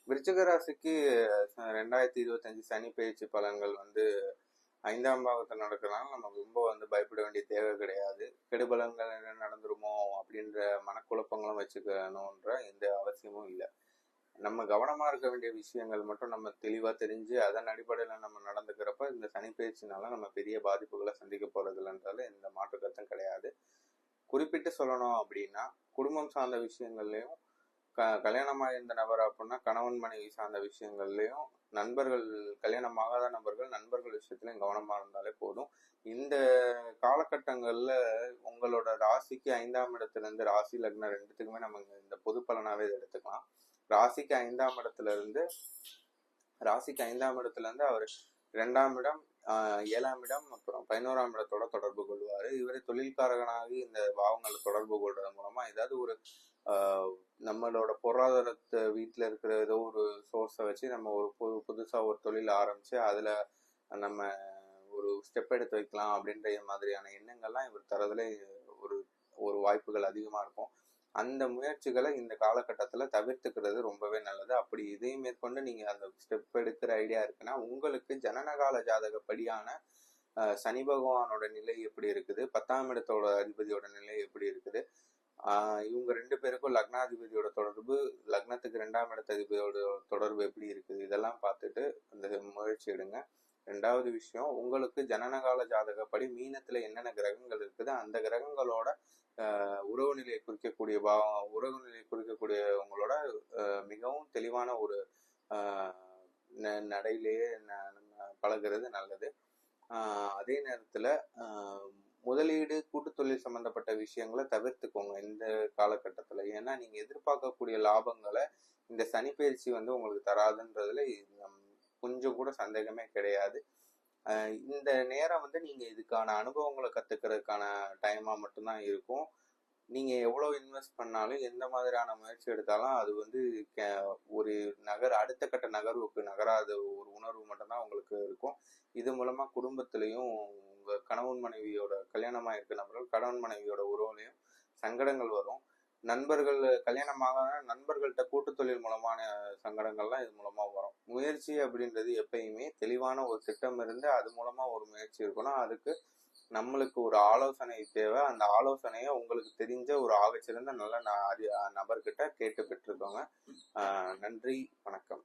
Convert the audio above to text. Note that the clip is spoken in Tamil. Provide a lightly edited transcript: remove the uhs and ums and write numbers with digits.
விருச்சிக ராசிக்கு 2025 சனி பயிற்சி பலன்கள் வந்து 5ஆம் பாவத்தில் நடக்கிறனால நம்ம ரொம்ப பயப்பட வேண்டிய தேவை கிடையாது. கெடுபலன்கள் என்ன நடந்துருமோ அப்படின்ற மனக்குழப்பங்களும் வச்சுக்கணுன்ற எந்த அவசியமும் இல்லை. நம்ம கவனமா இருக்க வேண்டிய விஷயங்கள் மட்டும் நம்ம தெளிவா தெரிஞ்சு அதன் அடிப்படையில் நம்ம நடந்துக்கிறப்ப இந்த சனி பயிற்சினால நம்ம பெரிய பாதிப்புகளை சந்திக்க போறது இல்லைன்றது எந்த மாற்று கருத்தும் கிடையாது. குறிப்பிட்டு சொல்லணும் அப்படின்னா குடும்பம் சார்ந்த விஷயங்கள்லையும் கல்யாணமாக இருந்த நபர் அப்படின்னா கணவன் மனைவி சார்ந்த விஷயங்கள்லையும் நண்பர்கள் கல்யாணமாகாத நபர்கள் நண்பர்கள் விஷயத்துலையும் கவனமா இருந்தாலே போதும். இந்த காலகட்டங்கள்ல உங்களோட ராசிக்கு 5ஆம் இடத்துல இருந்து ராசி லக்னம் ரெண்டுத்துக்குமே நம்ம இந்த பொது பலனாவே இதை எடுத்துக்கலாம். ராசிக்கு 5ஆம் இடத்துல இருந்து அவர் 2ஆம் இடம் 7ஆம் இடம் அப்புறம் 11ஆம் இடத்தோட தொடர்பு கொள்வாரு. இவரை தொழில்காரகனாகி இந்த பாவங்களை தொடர்பு கொள்றது மூலமா ஏதாவது ஒரு நம்மளோட பொருளாதாரத்தை வீட்டில் இருக்கிற ஏதோ ஒரு சோர்ஸை வச்சு நம்ம ஒரு புதுசாக ஒரு தொழில் ஆரம்பிச்சு அதில் நம்ம ஒரு ஸ்டெப் எடுத்து வைக்கலாம் அப்படின்ற மாதிரியான எண்ணங்கள்லாம் இவர் தரதுல ஒரு வாய்ப்புகள் அதிகமாக இருக்கும். அந்த முயற்சிகளை இந்த காலகட்டத்தில் தவிர்த்துக்கிறது ரொம்பவே நல்லது. அப்படி இதையும் மேற்கொண்டு நீங்கள் அந்த ஸ்டெப் எடுக்கிற ஐடியா இருக்குன்னா உங்களுக்கு ஜனனகால ஜாதகப்படியான சனி பகவானோட நிலை எப்படி இருக்குது, 10ஆம் இடத்தோட அதிபதியோட நிலை எப்படி இருக்குது, இவங்க 2 பேருக்கும் லக்னாதிபதியோட தொடர்பு, லக்னத்துக்கு 2ஆம் இடத்த அதிபதியோட தொடர்பு எப்படி இருக்குது, இதெல்லாம் பார்த்துட்டு அந்த முயற்சி எடுங்க. 2வது விஷயம், உங்களுக்கு ஜனனகால ஜாதகப்படி மீனத்துல என்னென்ன கிரகங்கள் இருக்குது அந்த கிரகங்களோட உறவு நிலையை குறிக்கக்கூடிய உங்களோட மிகவும் தெளிவான ஒரு நடையிலேயே பழகிறது நல்லது. அதே நேரத்துல முதலீடு கூட்டு தொழில் சம்பந்தப்பட்ட விஷயங்களை தவிர்த்துக்கோங்க இந்த காலகட்டத்துல. ஏன்னா நீங்க எதிர்பார்க்கக்கூடிய லாபங்களை இந்த சனி பயிற்சி உங்களுக்கு தராதுன்றதுல கொஞ்சம் கூட சந்தேகமே கிடையாது. இந்த நேரம் நீங்க இதுக்கான அனுபவங்களை கத்துக்கிறதுக்கான டைமா மட்டும்தான் இருக்கும். நீங்க எவ்வளவு இன்வெஸ்ட் பண்ணாலும் எந்த மாதிரியான முயற்சி எடுத்தாலும் அது ஒரு அடுத்த கட்ட நகர்வுக்கு நகராத ஒரு உணர்வு மட்டும்தான் உங்களுக்கு இருக்கும். இது மூலமா குடும்பத்திலையும் உங்க கணவன் மனைவியோட கல்யாணமா இருக்க நபர்கள் கணவன் மனைவியோட உறவுலையும் சங்கடங்கள் வரும். நண்பர்கள் கல்யாணமாக நண்பர்கள்ட்ட கூட்டு தொழில் மூலமான சங்கடங்கள்லாம் இது மூலமா வரும். முயற்சி அப்படின்றது எப்பயுமே தெளிவான ஒரு திட்டம் இருந்து அது மூலமா ஒரு முயற்சி இருக்கணும். அதுக்கு நம்மளுக்கு ஒரு ஆலோசனை தேவை. அந்த ஆலோசனையை உங்களுக்கு தெரிஞ்ச ஒரு ஆகச்சிறந்த நல்ல நபர்கிட்ட கேட்டு பெற்றுக்கோங்க. நன்றி, வணக்கம்.